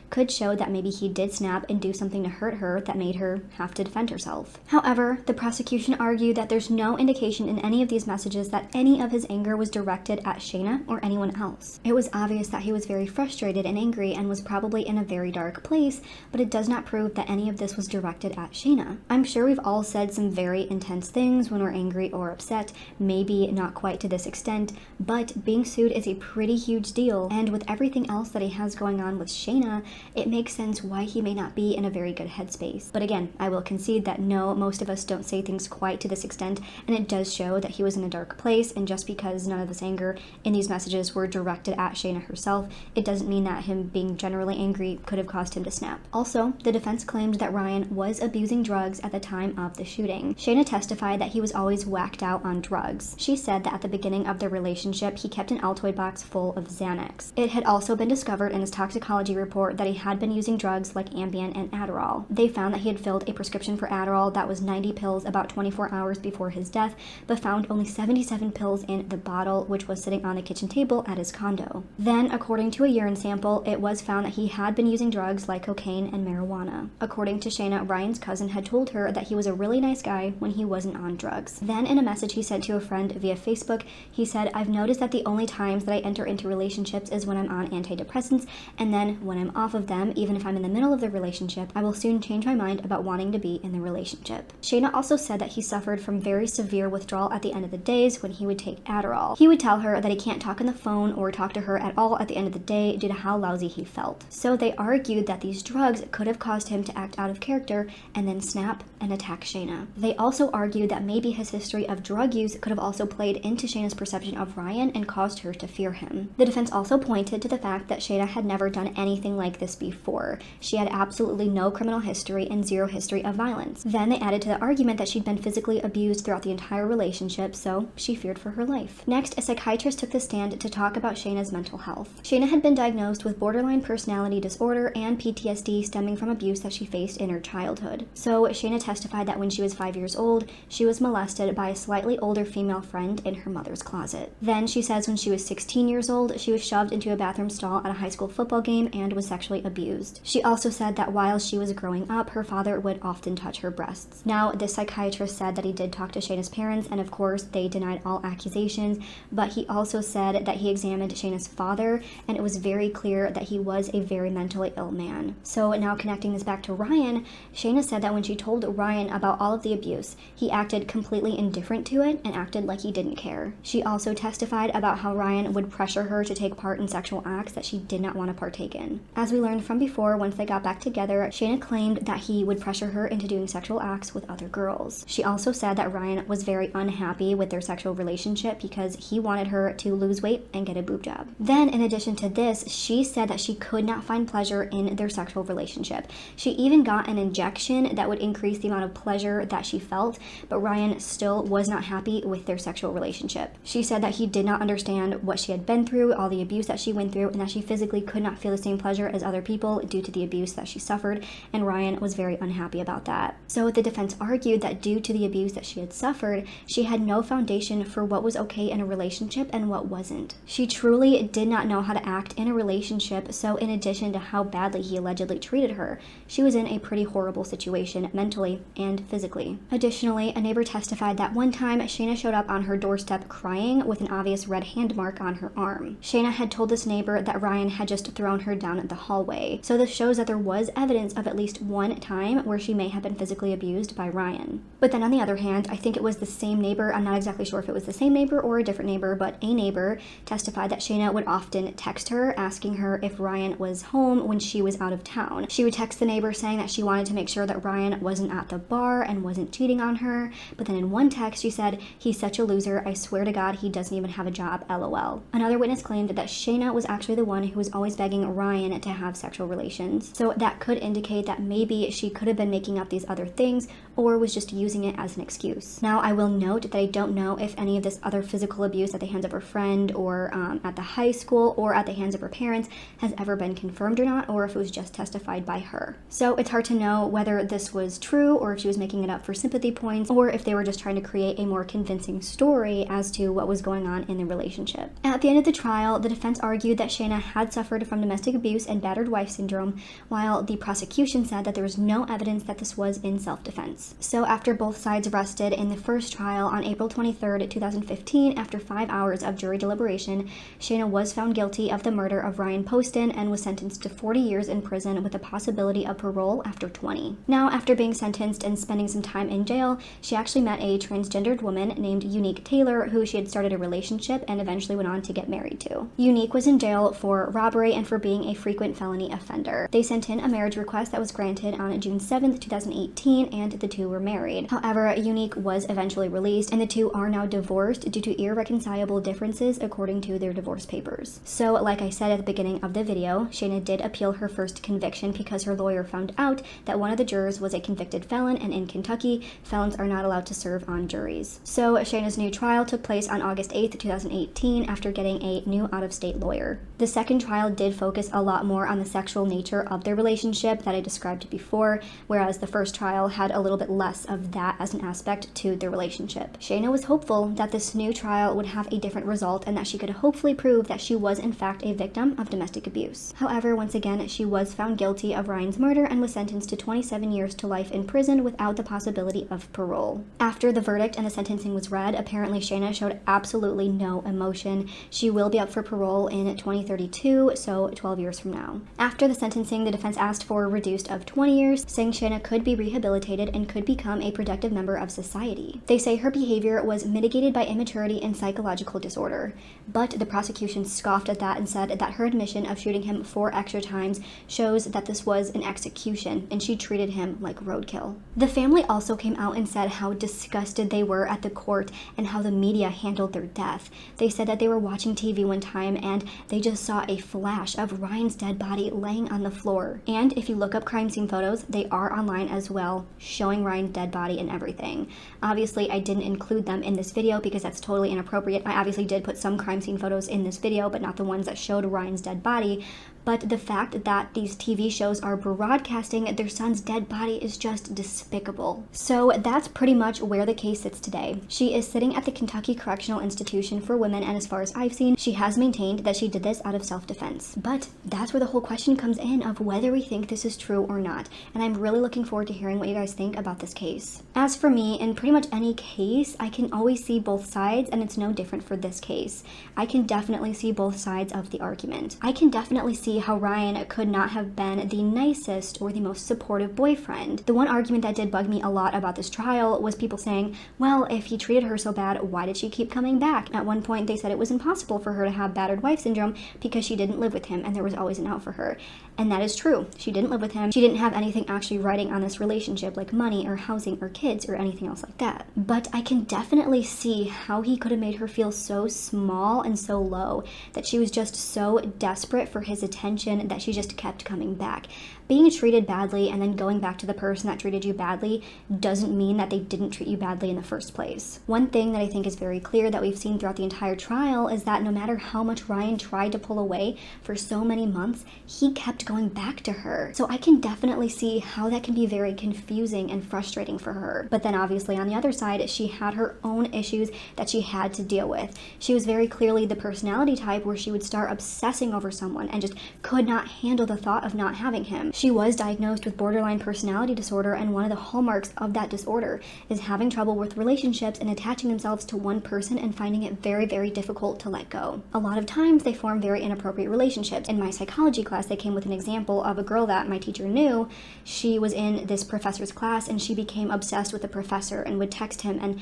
could show that maybe he did snap and do something to hurt her that made her have to defend herself. However, the prosecution argued that there's no indication in any of these messages that any of his anger was directed at Shayna or anyone else. It was obvious that he was very frustrated and angry and was probably in a very dark place, but it does not prove that any of this was directed at Shayna. I'm sure we've all said some very intense things when we're angry or upset, maybe not quite to this extent, but being sued is a pretty huge deal, and with everything everything else that he has going on with Shayna, it makes sense why he may not be in a very good headspace. But again, I will concede that no, most of us don't say things quite to this extent, and it does show that he was in a dark place, and just because none of this anger in these messages were directed at Shayna herself, it doesn't mean that him being generally angry could have caused him to snap. Also, the defense claimed that Ryan was abusing drugs at the time of the shooting. Shayna testified that he was always whacked out on drugs. She said that at the beginning of their relationship, he kept an Altoid box full of Xanax. It had also been discovered in his toxicology report that he had been using drugs like Ambien and Adderall. They found that he had filled a prescription for Adderall that was 90 pills about 24 hours before his death, but found only 77 pills in the bottle, which was sitting on the kitchen table at his condo. Then, according to a urine sample, it was found that he had been using drugs like cocaine and marijuana. According to Shayna, Ryan's cousin had told her that he was a really nice guy when he wasn't on drugs. Then, in a message he sent to a friend via Facebook, he said, "I've noticed that the only times that I enter into relationships is when I'm on antidepressants, and then when I'm off of them, even if I'm in the middle of the relationship, I will soon change my mind about wanting to be in the relationship." Shayna also said that he suffered from very severe withdrawal at the end of the days when he would take Adderall. He would tell her that he can't talk on the phone or talk to her at all at the end of the day due to how lousy he felt. So they argued that these drugs could have caused him to act out of character and then snap and attack Shayna. They also argued that maybe his history of drug use could have also played into Shayna's perception of Ryan and caused her to fear him. The defense also pointed to the fact that Shayna had never done anything like this before. She had absolutely no criminal history and zero history of violence. Then they added to the argument that she'd been physically abused throughout the entire relationship, so she feared for her life. Next, a psychiatrist took the stand to talk about Shayna's mental health. Shayna had been diagnosed with borderline personality disorder and PTSD stemming from abuse that she faced in her childhood. So Shayna testified that when she was 5 years old, she was molested by a slightly older female friend in her mother's closet. Then she says when she was 16 years old, she was shoved into a bathroom stall at a high school football game and was sexually abused. She also said that while she was growing up, her father would often touch her breasts. Now, this psychiatrist said that he did talk to Shayna's parents, and of course, they denied all accusations, but he also said that he examined Shayna's father, and it was very clear that he was a very mentally ill man. So now connecting this back to Ryan, Shayna said that when she told Ryan about all of the abuse, he acted completely indifferent to it and acted like he didn't care. She also testified about how Ryan would pressure her to take part in sexual acts that she did not want to partake in. As we learned from before, once they got back together, Shayna claimed that he would pressure her into doing sexual acts with other girls. She also said that Ryan was very unhappy with their sexual relationship because he wanted her to lose weight and get a boob job. Then, in addition to this, she said that she could not find pleasure in their sexual relationship. She even got an injection that would increase the amount of pleasure that she felt, but Ryan still was not happy with their sexual relationship. She said that he did not understand what she had been through, all the abuse that she went through, and that she physically could not feel the same pleasure as other people due to the abuse that she suffered, and Ryan was very unhappy about that. So the defense argued that due to the abuse that she had suffered, she had no foundation for what was okay in a relationship and what wasn't. She truly did not know how to act in a relationship, so in addition to how badly he allegedly treated her, she was in a pretty horrible situation mentally and physically. Additionally, a neighbor testified that one time Shayna showed up on her doorstep crying with an obvious red hand mark on her arm. Shayna had told this neighbor that Ryan had just thrown her down the hallway, so this shows that there was evidence of at least one time where she may have been physically abused by Ryan. But then on the other hand, I think it was the same neighbor, I'm not exactly sure if it was the same neighbor or a different neighbor, but a neighbor testified that Shayna would often text her asking her if Ryan was home when she was out of town. She would text the neighbor saying that she wanted to make sure that Ryan wasn't at the bar and wasn't cheating on her, but then in one text she said, "He's such a loser, I swear to God he doesn't even have a job, LOL." Another witness claimed that Shayna was actually the one who was always begging Ryan to have sexual relations, so that could indicate that maybe she could have been making up these other things or was just using it as an excuse. Now, I will note that I don't know if any of this other physical abuse at the hands of her friend or at the high school or at the hands of her parents has ever been confirmed or not, or if it was just testified by her. So it's hard to know whether this was true or if she was making it up for sympathy points or if they were just trying to create a more convincing story as to what was going on in the relationship. At the end of the trial, the defense argued that Shayna had suffered from domestic abuse and battered wife syndrome, while the prosecution said that there was no evidence that this was in self-defense. case. So after both sides rested in the first trial on April 23, 2015, after 5 hours of jury deliberation, Shayna was found guilty of the murder of Ryan Poston and was sentenced to 40 years in prison with the possibility of parole after 20. Now, after being sentenced and spending some time in jail, she actually met a transgendered woman named Unique Taylor, who she had started a relationship and eventually went on to get married to. Unique was in jail for robbery and for being a frequent felony offender. They sent in a marriage request that was granted on June 7th, 2018, and the two were married. However, Unique was eventually released, and the two are now divorced due to irreconcilable differences according to their divorce papers. So, like I said at the beginning of the video, Shayna did appeal her first conviction because her lawyer found out that one of the jurors was a convicted felon, and in Kentucky, felons are not allowed to serve on juries. So Shayna's new trial took place on August 8th, 2018, after getting a new out-of-state lawyer. The second trial did focus a lot more on the sexual nature of their relationship that I described before, whereas the first trial had a little bit less of that as an aspect to their relationship. Shayna was hopeful that this new trial would have a different result and that she could hopefully prove that she was in fact a victim of domestic abuse. However, once again, she was found guilty of Ryan's murder and was sentenced to 27 years to life in prison without the possibility of parole. After the verdict and the sentencing was read, apparently Shayna showed absolutely no emotion. She will be up for parole in 2032, so 12 years from now. After the sentencing, the defense asked for a reduced of 20 years, saying Shayna could be rehabilitated and could become a productive member of society. They say her behavior was mitigated by immaturity and psychological disorder, but the prosecution scoffed at that and said that her admission of shooting him 4 extra times shows that this was an execution and she treated him like roadkill. The family also came out and said how disgusted they were at the court and how the media handled their death. They said that they were watching TV one time and they just saw a flash of Ryan's dead body laying on the floor. And if you look up crime scene photos, they are online as well, showing Ryan's dead body and everything. Obviously, I didn't include them in this video because that's totally inappropriate. I obviously did put some crime scene photos in this video, but not the ones that showed Ryan's dead body. But the fact that these TV shows are broadcasting their son's dead body is just despicable. So that's pretty much where the case sits today. She is sitting at the Kentucky Correctional Institution for Women, and as far as I've seen, she has maintained that she did this out of self-defense. But that's where the whole question comes in of whether we think this is true or not, and I'm really looking forward to hearing what you guys think about this case. As for me, in pretty much any case, I can always see both sides, and it's no different for this case. I can definitely see both sides of the argument. I can definitely see how Ryan could not have been the nicest or the most supportive boyfriend. The one argument that did bug me a lot about this trial was people saying, well, if he treated her so bad, why did she keep coming back? At one point, they said it was impossible for her to have battered wife syndrome because she didn't live with him and there was always an out for her. And that is true. She didn't live with him. She didn't have anything actually writing on this relationship like money or housing or kids or anything else like that. But I can definitely see how he could have made her feel so small and so low, that she was just so desperate for his attention that she just kept coming back. Being treated badly and then going back to the person that treated you badly doesn't mean that they didn't treat you badly in the first place. One thing that I think is very clear that we've seen throughout the entire trial is that no matter how much Ryan tried to pull away for so many months, he kept going back to her. So I can definitely see how that can be very confusing and frustrating for her. But then obviously on the other side, she had her own issues that she had to deal with. She was very clearly the personality type where she would start obsessing over someone and just could not handle the thought of not having him. She was diagnosed with borderline personality disorder, and one of the hallmarks of that disorder is having trouble with relationships and attaching themselves to one person and finding it very, very difficult to let go. A lot of times they form very inappropriate relationships. In my psychology class, they came with an example of a girl that my teacher knew. She was in this professor's class and she became obsessed with the professor and would text him, and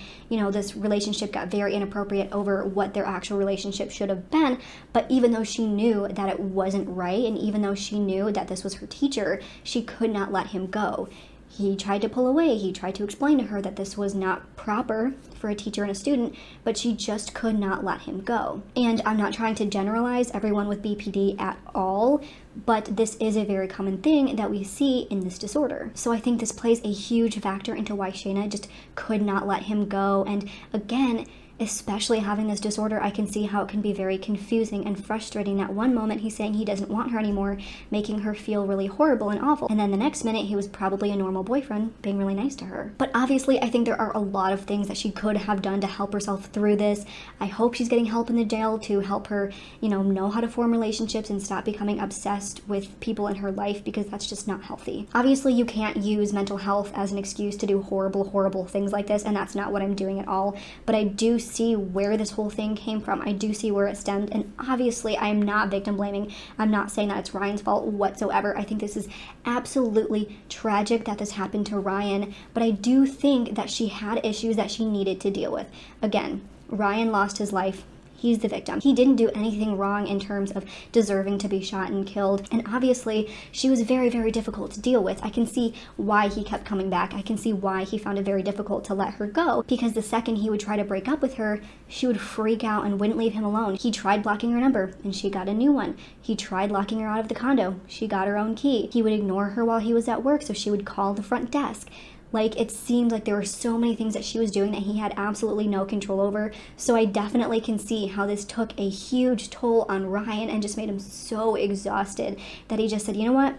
this relationship got very inappropriate over what their actual relationship should have been. But even though she knew that it wasn't right, and even though she knew that this was her teacher, she could not let him go. He tried to pull away. He tried to explain to her that this was not proper for a teacher and a student, but she just could not let him go. And I'm not trying to generalize everyone with BPD at all, but this is a very common thing that we see in this disorder. So I think this plays a huge factor into why Shayna just could not let him go. And again, especially having this disorder, I can see how it can be very confusing and frustrating that one moment he's saying he doesn't want her anymore, making her feel really horrible and awful, and then the next minute he was probably a normal boyfriend being really nice to her. But obviously I think there are a lot of things that she could have done to help herself through this. I hope she's getting help in the jail to help her, know how to form relationships and stop becoming obsessed with people in her life, because that's just not healthy. Obviously you can't use mental health as an excuse to do horrible things like this, and that's not what I'm doing at all, but I do see where this whole thing came from. I do see where it stemmed, and obviously I'm not victim blaming. I'm not saying that it's Ryan's fault whatsoever. I think this is absolutely tragic that this happened to Ryan, but I do think that she had issues that she needed to deal with. Again, Ryan lost his life. He's the victim. He didn't do anything wrong in terms of deserving to be shot and killed. And obviously, she was very, very difficult to deal with. I can see why he kept coming back. I can see why he found it very difficult to let her go. Because the second he would try to break up with her, she would freak out and wouldn't leave him alone. He tried blocking her number, and she got a new one. He tried locking her out of the condo. She got her own key. He would ignore her while he was at work, so she would call the front desk. Like, it seemed like there were so many things that she was doing that he had absolutely no control over. So I definitely can see how this took a huge toll on Ryan and just made him so exhausted that he just said, you know what?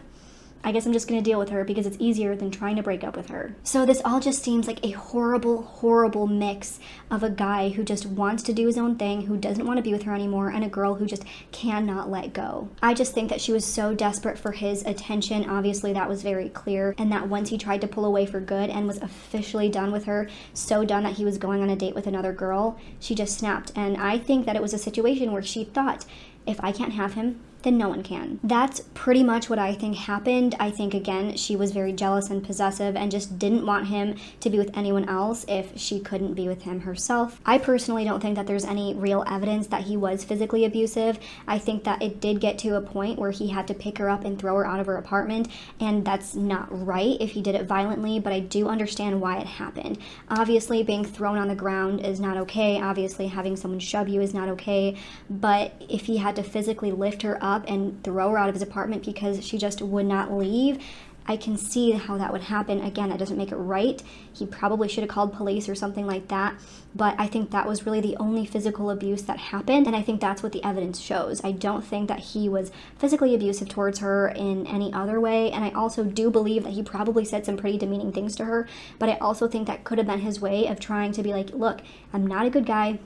I guess I'm just going to deal with her because it's easier than trying to break up with her. So this all just seems like a horrible mix of a guy who just wants to do his own thing, who doesn't want to be with her anymore, and a girl who just cannot let go. I just think that she was so desperate for his attention. Obviously, that was very clear. And that once he tried to pull away for good and was officially done with her, so done that he was going on a date with another girl, she just snapped. And I think that it was a situation where she thought, if I can't have him, then no one can. That's pretty much what I think happened. I think, again, she was very jealous and possessive and just didn't want him to be with anyone else if she couldn't be with him herself. I personally don't think that there's any real evidence that he was physically abusive. I think that it did get to a point where he had to pick her up and throw her out of her apartment, and that's not right if he did it violently, but I do understand why it happened. Obviously, being thrown on the ground is not okay. Obviously, having someone shove you is not okay, but if he had to physically lift her up and throw her out of his apartment because she just would not leave, I can see how that would happen. Again, that doesn't make it right. He probably should have called police or something like that, but I think that was really the only physical abuse that happened, and I think that's what the evidence shows. I don't think that he was physically abusive towards her in any other way, and I also do believe that he probably said some pretty demeaning things to her, but I also think that could have been his way of trying to be like, look, I'm not a good guy.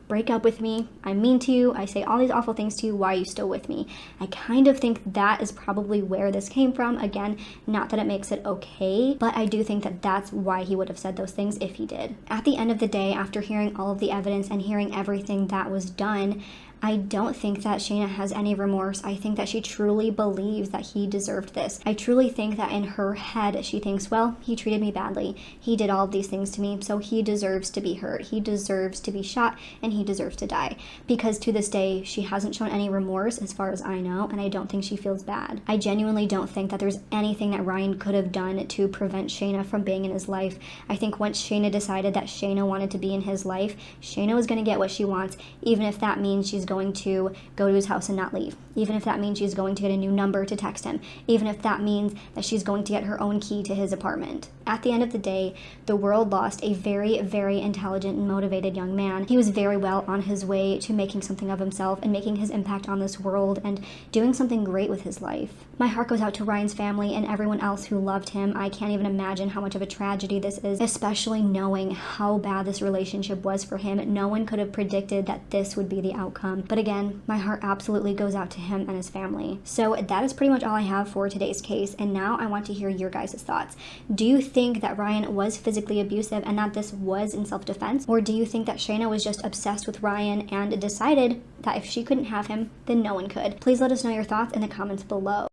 Break up with me. I'm mean to you. I say all these awful things to you. Why are you still with me? I kind of think that is probably where this came from. Again, not that it makes it okay, but I do think that that's why he would have said those things if he did. At the end of the day, after hearing all of the evidence and hearing everything that was done, I don't think that Shayna has any remorse. I think that she truly believes that he deserved this. I truly think that in her head, she thinks, well, he treated me badly. He did all of these things to me, so he deserves to be hurt. He deserves to be shot, and he deserves to die. Because to this day, she hasn't shown any remorse as far as I know, and I don't think she feels bad. I genuinely don't think that there's anything that Ryan could have done to prevent Shayna from being in his life. I think once Shayna decided that Shayna wanted to be in his life, Shayna was going to get what she wants, even if that means she's going to go to his house and not leave, even if that means she's going to get a new number to text him, even if that means that she's going to get her own key to his apartment. At the end of the day, the world lost a very, very intelligent and motivated young man. He was very well on his way to making something of himself and making his impact on this world and doing something great with his life. My heart goes out to Ryan's family and everyone else who loved him. I can't even imagine how much of a tragedy this is, especially knowing how bad this relationship was for him. No one could have predicted that this would be the outcome. But again, my heart absolutely goes out to him and his family. So that is pretty much all I have for today's case, and now I want to hear your guys' thoughts. Do you think that Ryan was physically abusive and that this was in self-defense? Or do you think that Shayna was just obsessed with Ryan and decided that if she couldn't have him, then no one could? Please let us know your thoughts in the comments below.